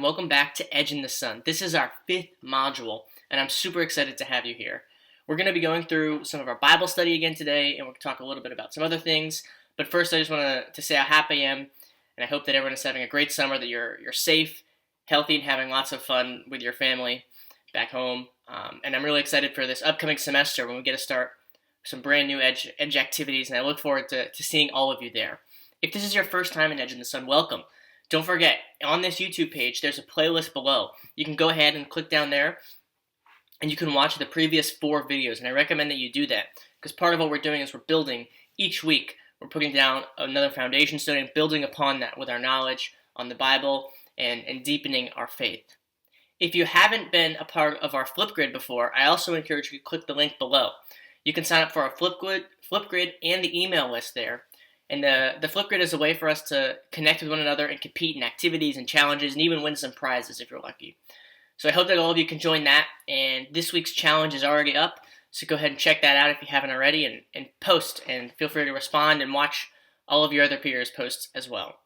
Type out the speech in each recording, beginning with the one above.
and welcome back to Edge in the Sun. This is our 5th module, and I'm super excited to have you here. We're going to be going through some of our Bible study again today, and we'll talk a little bit about some other things. But first, I just want to say how happy I am, and I hope that everyone is having a great summer, that you're safe, healthy, and having lots of fun with your family back home. And I'm really excited for this upcoming semester when we get to start some brand new Edge activities, and I look forward to seeing all of you there. If this is your first time in Edge in the Sun, welcome. Don't forget, on this YouTube page, there's a playlist below. You can go ahead and click down there, and you can watch the previous 4 videos, and I recommend that you do that, because part of what we're doing is we're building each week. We're putting down another foundation stone and building upon that with our knowledge on the Bible and deepening our faith. If you haven't been a part of our Flipgrid before, I also encourage you to click the link below. You can sign up for our Flipgrid and the email list there. And the Flipgrid is a way for us to connect with one another and compete in activities and challenges and even win some prizes if you're lucky. So I hope that all of you can join that. And this week's challenge is already up, so go ahead and check that out if you haven't already and post. And feel free to respond and watch all of your other peers' posts as well.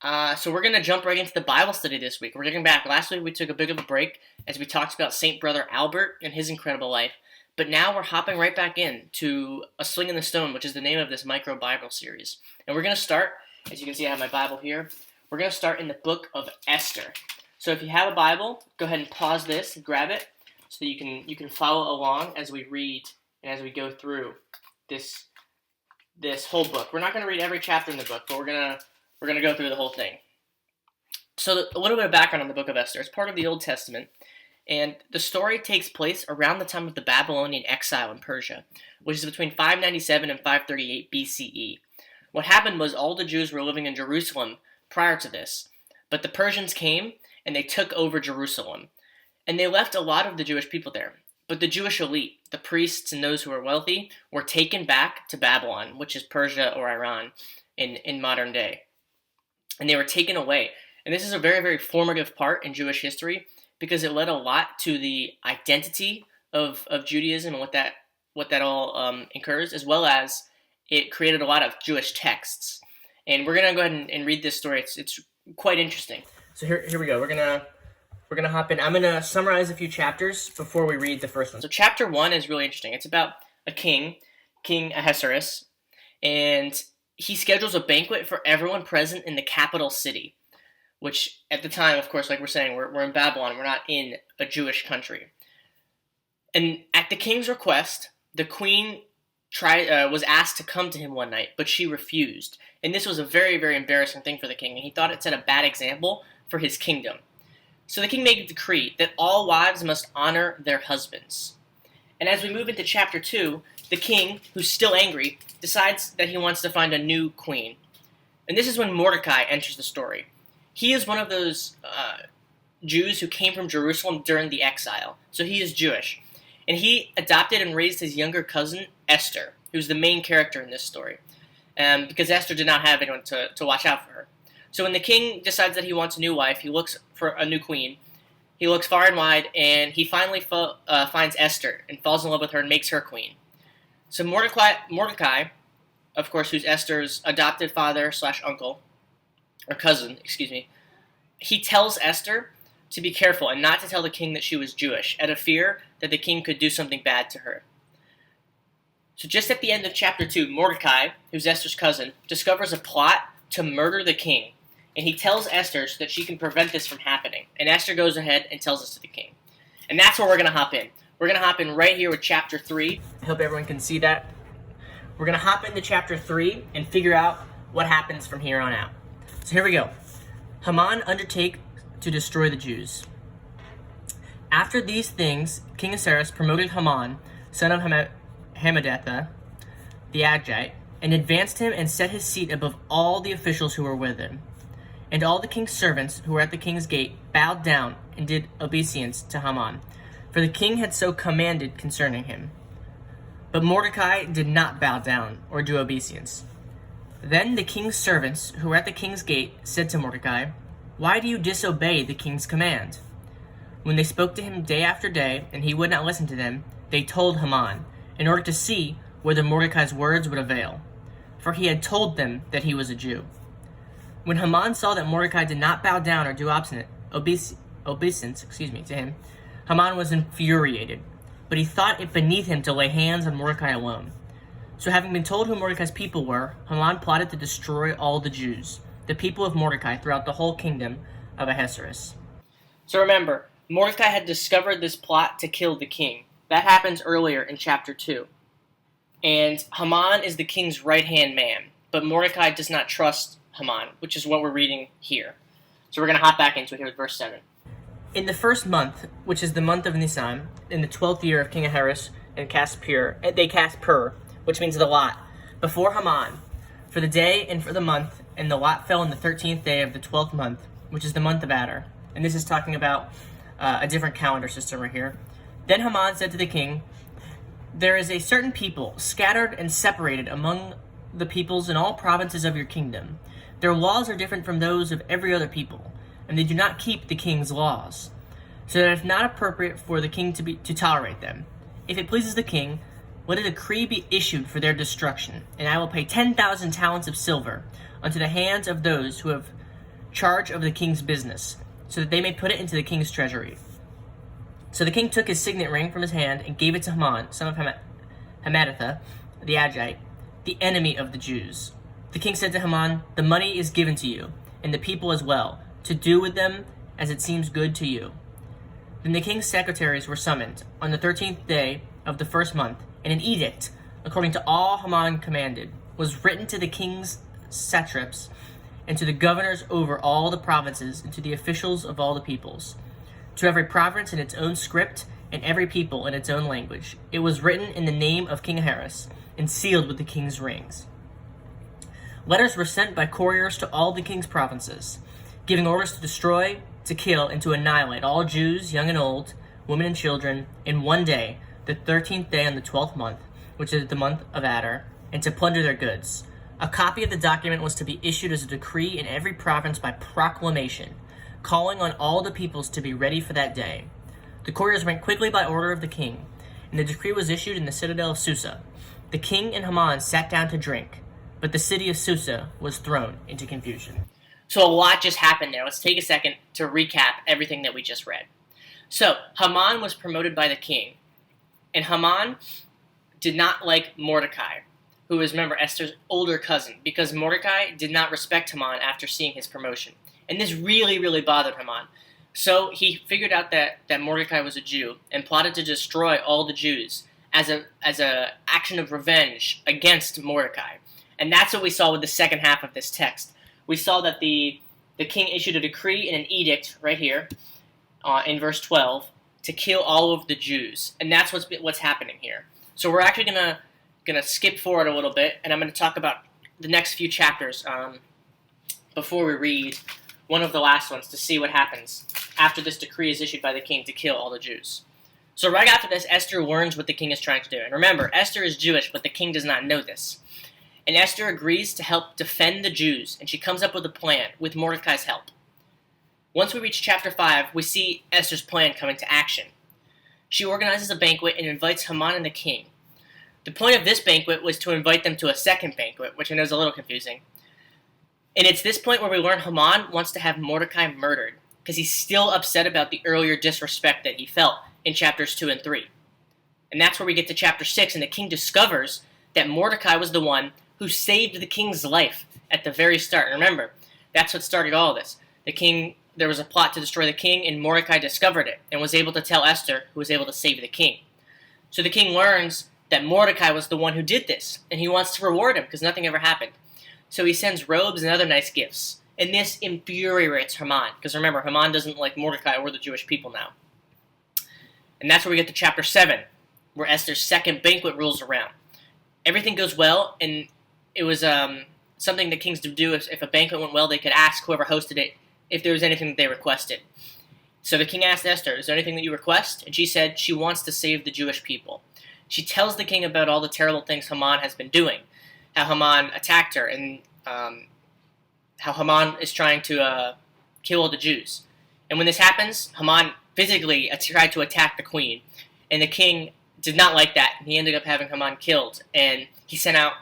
So we're going to jump right into the Bible study this week. We're getting back. Last week we took a bit of a break as we talked about St. Brother Albert and his incredible life. But now we're hopping right back in to A Sling in the Stone, which is the name of this micro Bible series. And we're going to start, as you can see I have my Bible here, we're going to start in the book of Esther. So if you have a Bible, go ahead and pause this, grab it, so that you can follow along as we read and as we go through this whole book. We're not going to read every chapter in the book, but we're going to go through the whole thing. So a little bit of background on the book of Esther. It's part of the Old Testament. And the story takes place around the time of the Babylonian exile in Persia, which is between 597 and 538 BCE. What happened was all the Jews were living in Jerusalem prior to this, but the Persians came and they took over Jerusalem. And they left a lot of the Jewish people there. But the Jewish elite, the priests and those who were wealthy, were taken back to Babylon, which is Persia or Iran in modern day. And they were taken away. And this is a very, very formative part in Jewish history, because it led a lot to the identity of Judaism and what that all incurs, as well as it created a lot of Jewish texts. And we're gonna go ahead and read this story. It's quite interesting. So here we go. We're gonna hop in. I'm gonna summarize a few chapters before we read the first one. So chapter 1 is really interesting. It's about a king, King Ahasuerus, and he schedules a banquet for everyone present in the capital city, which at the time, of course, like we're saying, we're in Babylon. We're not in a Jewish country. And at the king's request, the queen was asked to come to him one night, but she refused. And this was a very, very embarrassing thing for the king, and he thought it set a bad example for his kingdom. So the king made a decree that all wives must honor their husbands. And as we move into chapter 2, the king, who's still angry, decides that he wants to find a new queen. And this is when Mordecai enters the story. He is one of those Jews who came from Jerusalem during the exile. So he is Jewish. And he adopted and raised his younger cousin, Esther, who's the main character in this story, because Esther did not have anyone to watch out for her. So when the king decides that he wants a new wife, he looks for a new queen. He looks far and wide, and he finally finds Esther and falls in love with her and makes her queen. So Mordecai, of course, who's Esther's adopted father / uncle, or cousin, he tells Esther to be careful and not to tell the king that she was Jewish, out of fear that the king could do something bad to her. So just at the end of chapter 2, Mordecai, who's Esther's cousin, discovers a plot to murder the king, and he tells Esther so that she can prevent this from happening. And Esther goes ahead and tells this to the king. And that's where we're going to hop in. We're going to hop in right here with chapter 3. I hope everyone can see that. We're going to hop into chapter 3 and figure out what happens from here on out. So here we go. Haman undertake to destroy the Jews. After these things, King Ahasuerus promoted Haman, son of Hammedatha, the Agagite, and advanced him and set his seat above all the officials who were with him. And all the king's servants who were at the king's gate bowed down and did obeisance to Haman, for the king had so commanded concerning him. But Mordecai did not bow down or do obeisance. Then the king's servants who were at the king's gate said to Mordecai, "Why do you disobey the king's command?" When they spoke to him day after day, and he would not listen to them, they told Haman, in order to see whether Mordecai's words would avail, for he had told them that he was a Jew. When Haman saw that Mordecai did not bow down or do obeisance to him, Haman was infuriated, but he thought it beneath him to lay hands on Mordecai alone. So having been told who Mordecai's people were, Haman plotted to destroy all the Jews, the people of Mordecai, throughout the whole kingdom of Ahasuerus. So remember, Mordecai had discovered this plot to kill the king. That happens earlier in chapter 2. And Haman is the king's right-hand man, but Mordecai does not trust Haman, which is what we're reading here. So we're going to hop back into it here with verse 7. In the first month, which is the month of Nisan, in the 12th year of King Ahasuerus, they cast Pur, which means the lot, before Haman, for the day and for the month, and the lot fell on the 13th day of the 12th month, which is the month of Adar. And this is talking about a different calendar system right here. Then Haman said to the king, "There is a certain people, scattered and separated among the peoples in all provinces of your kingdom. Their laws are different from those of every other people, and they do not keep the king's laws, so that it is not appropriate for the king to tolerate them. If it pleases the king, let a decree be issued for their destruction, and I will pay 10,000 talents of silver unto the hands of those who have charge of the king's business, so that they may put it into the king's treasury." So the king took his signet ring from his hand and gave it to Haman, son of Hammedatha, the Agite, the enemy of the Jews. The king said to Haman, "The money is given to you, and the people as well, to do with them as it seems good to you." Then the king's secretaries were summoned on the 13th day of the first month, and an edict, according to all Haman commanded, was written to the king's satraps and to the governors over all the provinces and to the officials of all the peoples, to every province in its own script and every people in its own language. It was written in the name of King Ahasuerus and sealed with the king's rings. Letters were sent by couriers to all the king's provinces, giving orders to destroy, to kill, and to annihilate all Jews, young and old, women and children, in one day, the 13th day on the 12th month, which is the month of Adar, and to plunder their goods. A copy of the document was to be issued as a decree in every province by proclamation, calling on all the peoples to be ready for that day. The couriers went quickly by order of the king, and the decree was issued in the citadel of Susa. The king and Haman sat down to drink, but the city of Susa was thrown into confusion. So a lot just happened there. Let's take a second to recap everything that we just read. So Haman was promoted by the king, and Haman did not like Mordecai, who is, remember, Esther's older cousin, because Mordecai did not respect Haman after seeing his promotion. And this really, really bothered Haman. So he figured out that Mordecai was a Jew and plotted to destroy all the Jews as a action of revenge against Mordecai. And that's what we saw with the second half of this text. We saw that the king issued a decree and an edict right here in verse 12 to kill all of the Jews. And that's what's happening here. So we're actually gonna skip forward a little bit, and I'm going to talk about the next few chapters before we read one of the last ones to see what happens after this decree is issued by the king to kill all the Jews. So right after this, Esther learns what the king is trying to do. And remember, Esther is Jewish, but the king does not know this. And Esther agrees to help defend the Jews, and she comes up with a plan with Mordecai's help. Once we reach chapter 5, we see Esther's plan coming to action. She organizes a banquet and invites Haman and the king. The point of this banquet was to invite them to a second banquet, which I know is a little confusing. And it's this point where we learn Haman wants to have Mordecai murdered, because he's still upset about the earlier disrespect that he felt in chapters 2 and 3. And that's where we get to chapter 6, and the king discovers that Mordecai was the one who saved the king's life at the very start. And remember, that's what started all of this. There was a plot to destroy the king, and Mordecai discovered it and was able to tell Esther, who was able to save the king. So the king learns that Mordecai was the one who did this, and he wants to reward him because nothing ever happened. So he sends robes and other nice gifts. And this infuriates Haman, because remember, Haman doesn't like Mordecai or the Jewish people now. And that's where we get to chapter 7, where Esther's second banquet rolls around. Everything goes well, and it was something the kings would do. If a banquet went well, they could ask whoever hosted it if there was anything that they requested. So the king asked Esther, "Is there anything that you request?" And she said she wants to save the Jewish people. She tells the king about all the terrible things Haman has been doing, how Haman attacked her, and how Haman is trying to kill all the Jews. And when this happens, Haman physically tried to attack the queen, and the king did not like that, and he ended up having Haman killed, and he sent out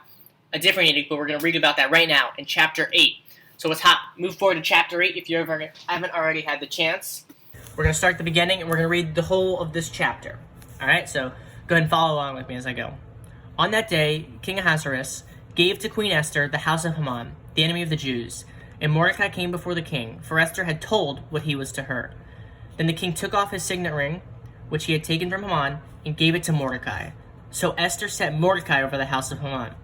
a different edict, but we're going to read about that right now in chapter 8. So let's move forward to chapter 8 if you haven't already had the chance. We're going to start at the beginning, and we're going to read the whole of this chapter. Alright, so go ahead and follow along with me as I go. On that day, King Ahasuerus gave to Queen Esther the house of Haman, the enemy of the Jews. And Mordecai came before the king, for Esther had told what he was to her. Then the king took off his signet ring, which he had taken from Haman, and gave it to Mordecai. So Esther set Mordecai over the house of Haman.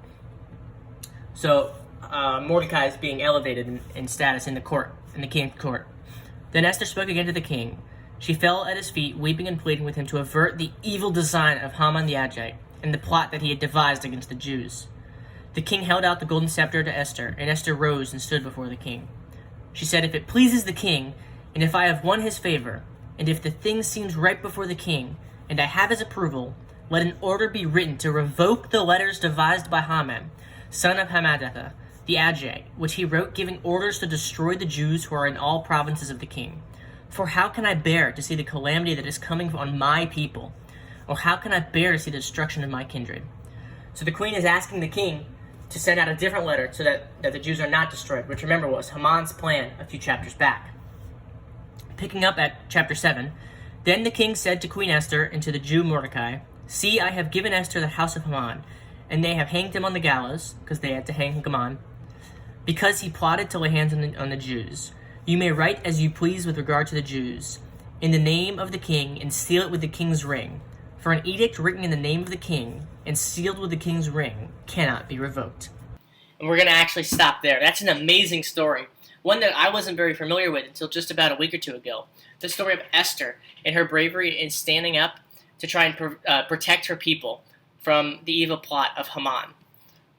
So Mordecai is being elevated in status in the king's court. Then Esther spoke again to the king. She fell at his feet, weeping and pleading with him to avert the evil design of Haman the Agagite and the plot that he had devised against the Jews. The king held out the golden scepter to Esther, and Esther rose and stood before the king. She said, "If it pleases the king, and if I have won his favor, and if the thing seems right before the king, and I have his approval, let an order be written to revoke the letters devised by Haman, son of Hammedatha, the Agagite, which he wrote giving orders to destroy the Jews who are in all provinces of the king. For how can I bear to see the calamity that is coming on my people? Or how can I bear to see the destruction of my kindred?" So the queen is asking the king to send out a different letter so that the Jews are not destroyed, which remember was Haman's plan a few chapters back. Picking up at chapter 7, then the king said to Queen Esther and to the Jew Mordecai, "See, I have given Esther the house of Haman, and they have hanged him on the gallows," because they had to hang Haman, "because he plotted to lay hands on the Jews. You may write as you please with regard to the Jews, in the name of the king, and seal it with the king's ring. For an edict written in the name of the king and sealed with the king's ring cannot be revoked." And we're going to actually stop there. That's an amazing story. One that I wasn't very familiar with until just about a week or two ago. The story of Esther and her bravery in standing up to try and protect her people from the evil plot of Haman.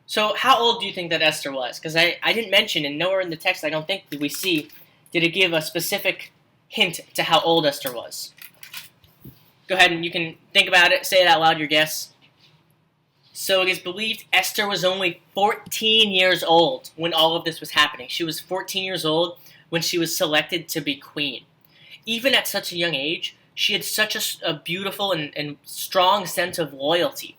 So how old do you think that Esther was? Because I didn't mention, and nowhere in the text I don't think that we see, did it give a specific hint to how old Esther was. Go ahead and you can think about it, say it out loud, your guess. So it is believed Esther was only 14 years old when all of this was happening. She was 14 years old when she was selected to be queen. Even at such a young age, she had such a beautiful and strong sense of loyalty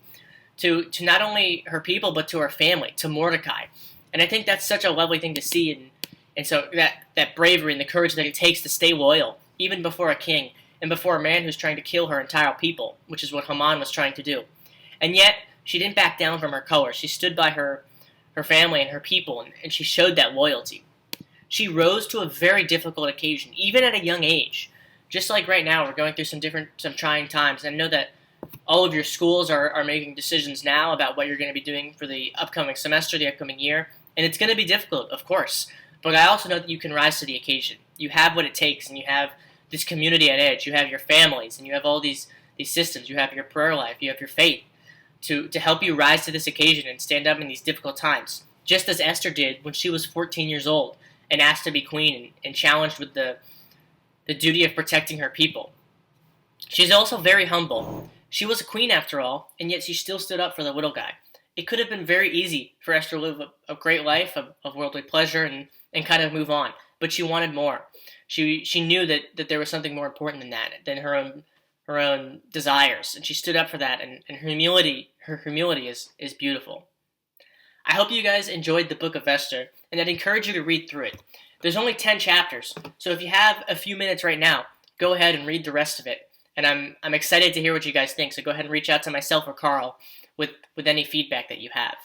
to not only her people, but to her family, to Mordecai. And I think that's such a lovely thing to see, and so that bravery and the courage that it takes to stay loyal, even before a king, and before a man who's trying to kill her entire people, which is what Haman was trying to do. And yet, she didn't back down from her colors. She stood by her family and her people, and she showed that loyalty. She rose to a very difficult occasion, even at a young age. Just like right now, we're going through some trying times, and I know that all of your schools are making decisions now about what you're going to be doing for the upcoming semester, the upcoming year, and it's going to be difficult, of course. But I also know that you can rise to the occasion. You have what it takes, and you have this community at Edge. You have your families, and you have all these systems. You have your prayer life. You have your faith to help you rise to this occasion and stand up in these difficult times. Just as Esther did when she was 14 years old and asked to be queen and challenged with the duty of protecting her people. She's also very humble. She was a queen after all, and yet she still stood up for the little guy. It could have been very easy for Esther to live a great life of worldly pleasure and kind of move on, but she wanted more. She knew that there was something more important than that, than her own desires, and she stood up for that. And her humility is beautiful. I hope you guys enjoyed the book of Esther, and I'd encourage you to read through it. There's only 10 chapters, so if you have a few minutes right now, go ahead and read the rest of it. And I'm excited to hear what you guys think. So go ahead and reach out to myself or Carl with any feedback that you have.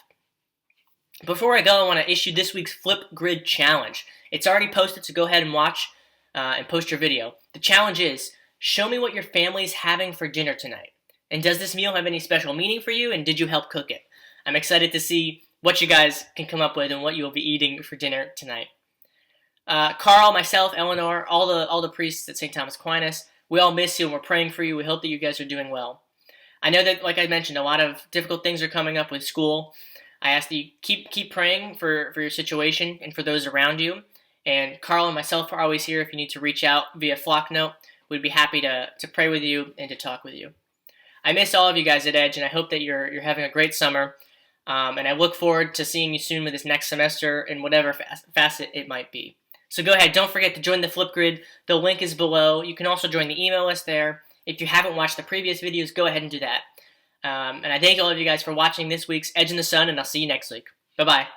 Before I go, I want to issue this week's Flipgrid challenge. It's already posted, so go ahead and watch and post your video. The challenge is, show me what your family's having for dinner tonight. And does this meal have any special meaning for you, and did you help cook it? I'm excited to see what you guys can come up with and what you'll be eating for dinner tonight. Carl, myself, Eleanor, all the priests at St. Thomas Aquinas, we all miss you and we're praying for you. We hope that you guys are doing well. I know that, like I mentioned, a lot of difficult things are coming up with school. I ask that you keep praying for your situation and for those around you. And Carl and myself are always here if you need to reach out via Flock Note. We'd be happy to pray with you and to talk with you. I miss all of you guys at Edge, and I hope that you're having a great summer. And I look forward to seeing you soon with this next semester in whatever facet it might be. So go ahead, don't forget to join the Flipgrid. The link is below. You can also join the email list there. If you haven't watched the previous videos, go ahead and do that. And I thank all of you guys for watching this week's Edge in the Sun, and I'll see you next week. Bye-bye.